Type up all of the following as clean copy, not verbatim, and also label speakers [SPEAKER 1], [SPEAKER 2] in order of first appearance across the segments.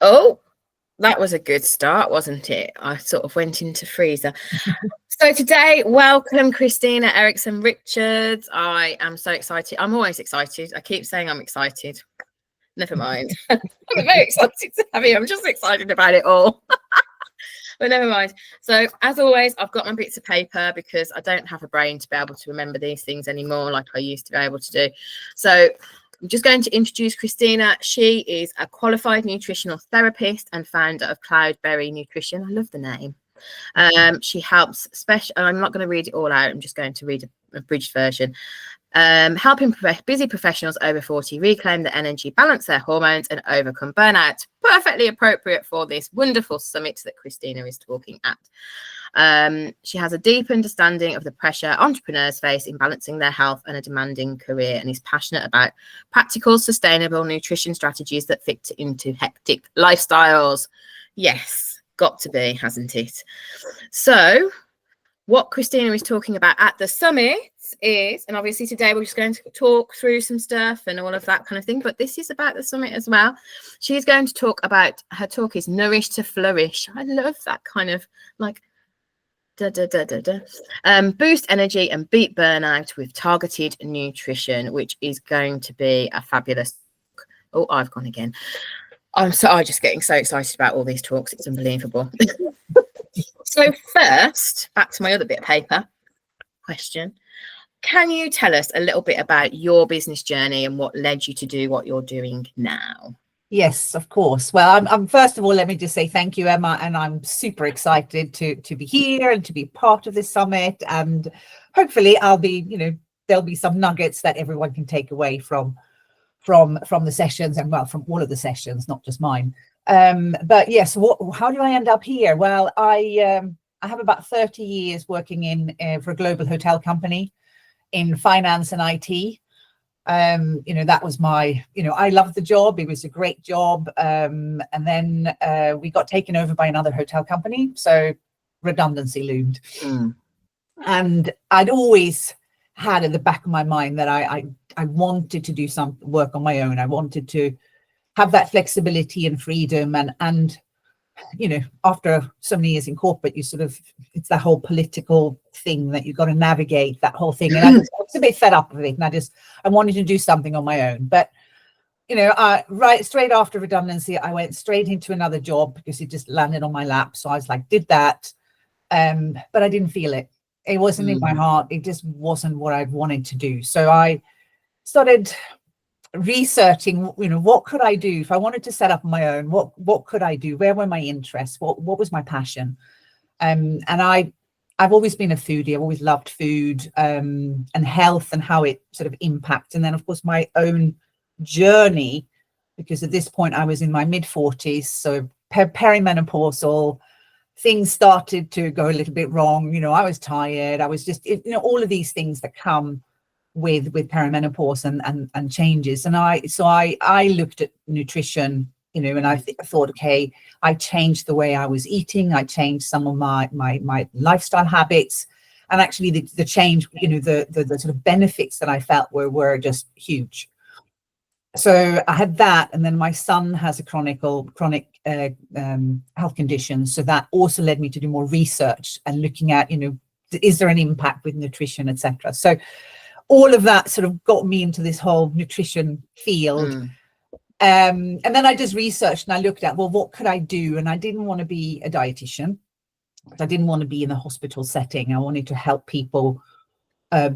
[SPEAKER 1] Oh, that was a good start, wasn't it? I sort of went into freezer. So today, welcome Kristina Ericsson Richards. I am so excited. I'm always excited. I keep saying I'm excited. Never mind. I'm very excited to have you. I'm just excited about it all. But never mind. So as always, I've got my bits of paper because I don't have a brain to be able to remember these things anymore like I used to be able to do. So I'm just going to introduce Kristina. She is a qualified nutritional therapist and founder of Cloudberry Nutrition. I love the name. She helps I'm not going to read it all out. I'm just going to read a abridged version. Helping busy professionals over 40 reclaim their energy, balance their hormones, and overcome burnout. Perfectly appropriate for this wonderful summit that Kristina is talking at. She has a deep understanding of the pressure entrepreneurs face in balancing their health and a demanding career, and is passionate about practical, sustainable nutrition strategies that fit into hectic lifestyles. Yes, got to be, hasn't it? So what Kristina is talking about at the summit is, and obviously today we're just going to talk through some stuff and all of that kind of thing, but this is about the summit as well. She's going to talk about, her talk is Nourish to Flourish. I love that kind of like boost energy and beat burnout with targeted nutrition, which is going to be a fabulous. Oh, I've gone again. I'm just getting so excited about all these talks. It's unbelievable. So first, back to my other bit of paper question. Can you tell us a little bit about your business journey and what led you to do what you're doing now?
[SPEAKER 2] Yes, of course. Well, I'm first of all, let me just say thank you, Emma, and I'm super excited to be here and to be part of this summit. And hopefully I'll be, there'll be some nuggets that everyone can take away from the sessions, and well, from all of the sessions, not just mine. But yes, how do I end up here? Well, I have about 30 years working for a global hotel company in finance and IT. That was my, I loved the job. It was a great job. And then we got taken over by another hotel company. So redundancy loomed. And I'd always had at the back of my mind that I wanted to do some work on my own. I wanted to have that flexibility and freedom, and after so many years in corporate, it's that whole political thing that you've got to navigate, that whole thing. And I was a bit fed up with it, and I wanted to do something on my own. But right straight after redundancy, I went straight into another job because it just landed on my lap. So I was like, did that, but I didn't feel it. It wasn't in my heart. It just wasn't what I wanted to do. So I started researching, what could I do if I wanted to set up on my own? What could I do? Where were my interests? What was my passion? And I've always been a foodie. I've always loved food and health and how it sort of impacts. And then, of course, my own journey, because at this point I was in my mid-40s, so perimenopausal. Things started to go a little bit wrong. I was tired. I was just, all of these things that come with perimenopause and changes. And I looked at nutrition, and I thought, okay, I changed the way I was eating. I changed some of my lifestyle habits, and actually the change, the sort of benefits that I felt were just huge. So I had that, and then my son has a chronic health condition, so that also led me to do more research and looking at, is there an impact with nutrition, etc. So all of that sort of got me into this whole nutrition field. And then I just researched and I looked at, well, what could I do? And I didn't want to be a dietitian. I didn't want to be in a hospital setting. I wanted to help people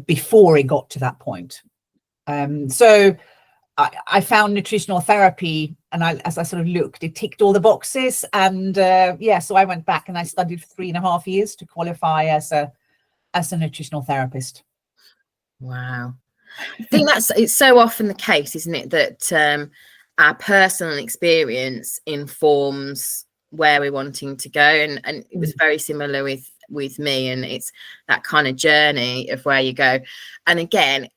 [SPEAKER 2] before it got to that point. So I found nutritional therapy, and as I sort of looked, it ticked all the boxes. And so I went back and I studied for 3.5 years to qualify as a nutritional therapist.
[SPEAKER 1] Wow. I think it's so often the case, isn't it, that our personal experience informs where we're wanting to go, and it was very similar with me, and it's that kind of journey of where you go. And again,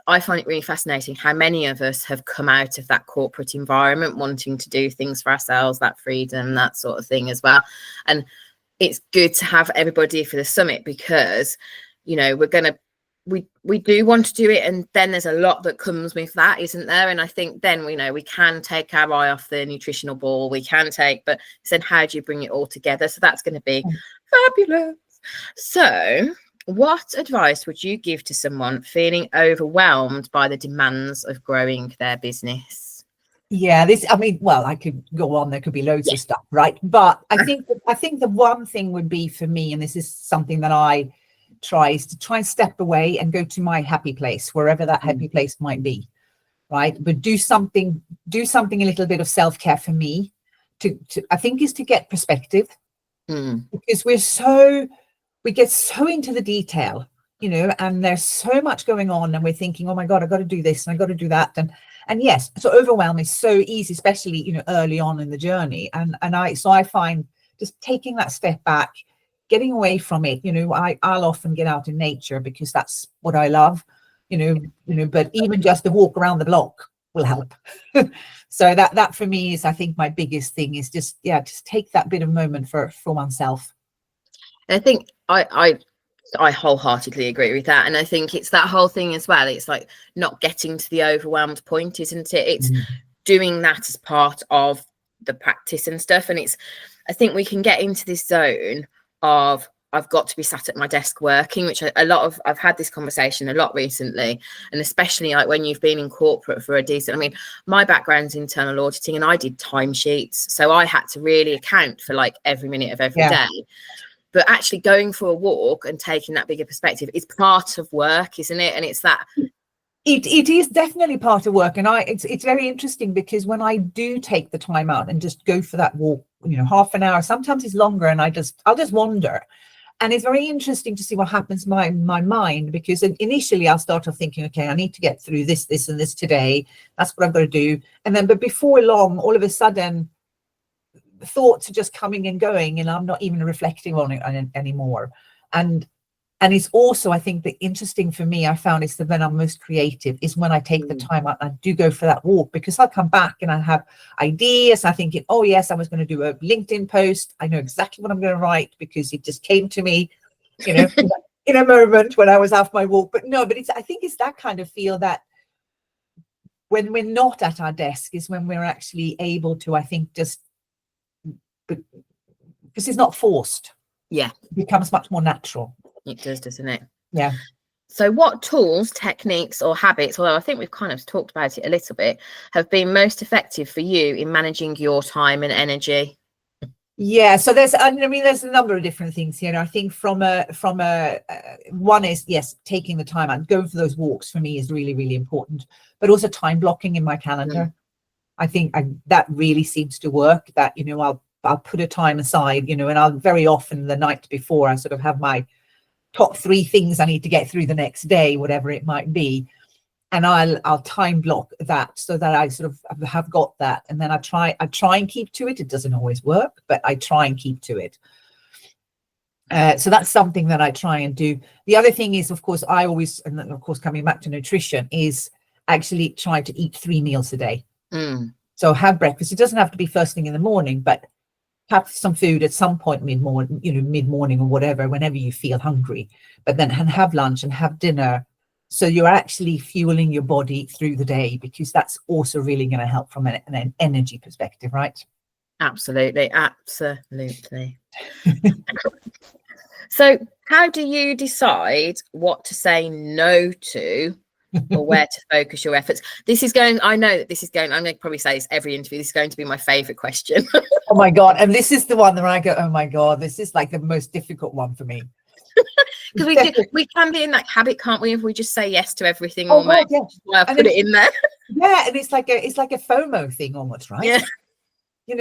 [SPEAKER 1] I find it really fascinating how many of us have come out of that corporate environment wanting to do things for ourselves, that freedom, that sort of thing as well. And it's good to have everybody for the summit because we're going to we do want to do it, and then there's a lot that comes with that, isn't there? And I think then we can take our eye off the nutritional ball, but then how do you bring it all together? So that's going to be fabulous. So what advice would you give to someone feeling overwhelmed by the demands of growing their business?
[SPEAKER 2] Yeah, I could go on, there could be loads of stuff, right? But I think the one thing would be for me, and this is something that I try and step away and go to my happy place, wherever that happy place might be, right? But do something a little bit of self-care for me to I think is to get perspective, because we get so into the detail, and there's so much going on, and we're thinking, oh my God, I've got to do this and I've got to do that, and yes, so overwhelm is so easy, especially early on in the journey, and I find just taking that step back, getting away from it. I'll often get out in nature because that's what I love, but even just a walk around the block will help. So that for me is, I think, my biggest thing is just take that bit of moment for oneself.
[SPEAKER 1] I think I wholeheartedly agree with that. And I think it's that whole thing as well. It's like not getting to the overwhelmed point, isn't it? It's doing that as part of the practice and stuff. And I think we can get into this zone of I've got to be sat at my desk working, which I've had this conversation a lot recently, and especially like when you've been in corporate for a decent, my background's internal auditing, and I did timesheets, so I had to really account for like every minute of every day. But actually going for a walk and taking that bigger perspective is part of work, isn't it? And it's that.
[SPEAKER 2] It is definitely part of work. And it's very interesting, because when I do take the time out and just go for that walk, half an hour, sometimes it's longer, and I'll just wander. And it's very interesting to see what happens to my mind, because initially I'll start off thinking, okay, I need to get through this, and this today. That's what I've got to do. And then, but before long, all of a sudden, thoughts are just coming and going, and I'm not even reflecting on it anymore. And it's also, I think, the interesting for me, I found, is that when I'm most creative is when I take the time out and I do go for that walk, because I'll come back and I have ideas. I think, oh yes, I was going to do a LinkedIn post. I know exactly what I'm going to write because it just came to me, in a moment when I was off my walk. But I think it's that kind of feel that when we're not at our desk is when we're actually able to, I think, just because it's not forced. Yeah, it becomes much more natural.
[SPEAKER 1] It does, doesn't it?
[SPEAKER 2] Yeah.
[SPEAKER 1] So what tools, techniques or habits, although I think we've kind of talked about it a little bit, have been most effective for you in managing your time and energy?
[SPEAKER 2] Yeah, so there's a number of different things here. I think from a one is, yes, taking the time out, going for those walks for me is really, really important, but also time blocking in my calendar. I think that really seems to work, that, I'll put a time aside, and I'll very often the night before I sort of have my top 3 things I need to get through the next day, whatever it might be. And I'll time block that so that I sort of have got that. And then I try and keep to it. It doesn't always work, but I try and keep to it. So that's something that I try and do. The other thing is, of course, and then, of course, coming back to nutrition, is actually try to eat 3 meals a day. So have breakfast. It doesn't have to be first thing in the morning, but have some food at some point mid-morning or whatever, whenever you feel hungry, but then have lunch and have dinner. So you're actually fueling your body through the day, because that's also really going to help from an energy perspective, right?
[SPEAKER 1] Absolutely. So how do you decide what to say no to or where to focus your efforts? I know that I'm going to probably say this every interview, this is going to be my favorite question.
[SPEAKER 2] Oh my God. And this is the one that I go, oh my God, this is like the most difficult one for me.
[SPEAKER 1] Because we can be in that habit, can't we, if we just say yes to everything?
[SPEAKER 2] Oh God, yeah.
[SPEAKER 1] Well, I put it in there.
[SPEAKER 2] Yeah, and it's like a FOMO thing almost, right?
[SPEAKER 1] Yeah.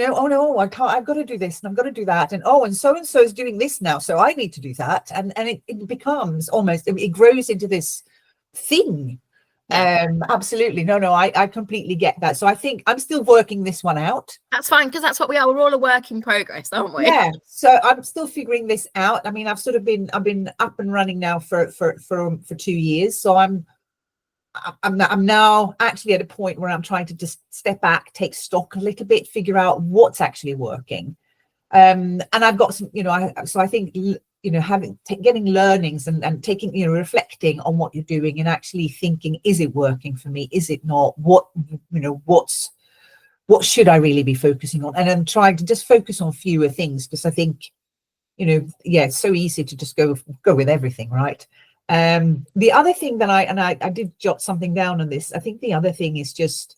[SPEAKER 2] Oh no, I can't, I've got to do this and I've got to do that, and so is doing this now, so I need to do that, and it becomes almost, it grows into this thing. Absolutely. No, I completely get that. So I think I'm still working this one out.
[SPEAKER 1] That's fine, because that's what we are. We're all a work in progress, aren't we?
[SPEAKER 2] Yeah. So I'm still figuring this out. I mean, I've been up and running now for 2 years. So I'm now actually at a point where I'm trying to just step back, take stock a little bit, figure out what's actually working. And I've got some, so I think you know, getting learnings and taking, you know, reflecting on what you're doing and actually thinking, is it working for me? Is it not? What, you know, what should I really be focusing on? And then trying to just focus on fewer things, because I think, you know, yeah, it's so easy to just go with everything, right? The other thing that I did jot something down on this. I think the other thing is just,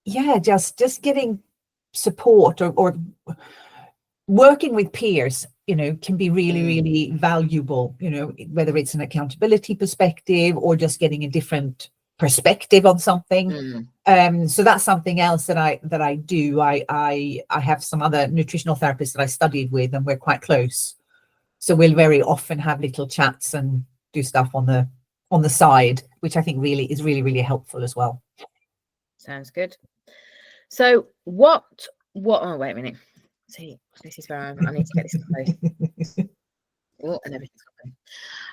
[SPEAKER 2] yeah, just getting support or working with peers, you know, can be really, really valuable, you know, whether it's an accountability perspective or just getting a different perspective on something. So that's something else that I do. I have some other nutritional therapists that I studied with, and we're quite close. So we'll very often have little chats and do stuff on the side, which I think really is really, really helpful as well.
[SPEAKER 1] Sounds good. So what oh, wait a minute. See, this is where I need to get this close. Oh, and everything's going.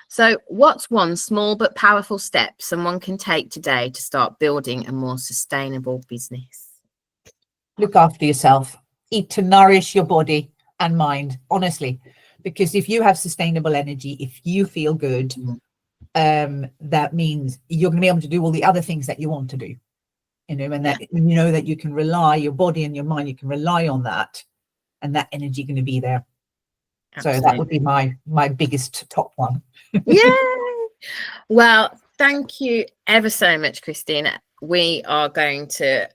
[SPEAKER 1] So what's one small but powerful step someone can take today to start building a more sustainable business?
[SPEAKER 2] Look after yourself. Eat to nourish your body and mind, honestly, because if you have sustainable energy, if you feel good, that means you're going to be able to do all the other things that you want to do, you know, and that you know that you can rely, your body and your mind, you can rely on that, and that energy going to be there. Absolutely. So that would be my biggest top one.
[SPEAKER 1] Yeah. Well, thank you ever so much, Kristina. We are going to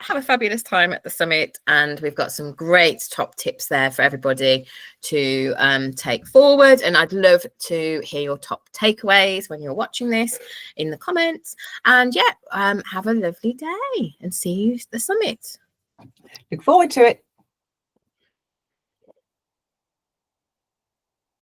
[SPEAKER 1] have a fabulous time at the summit, and we've got some great top tips there for everybody to take forward. And I'd love to hear your top takeaways when you're watching this in the comments. And yeah, have a lovely day and see you at the summit.
[SPEAKER 2] Look forward to it.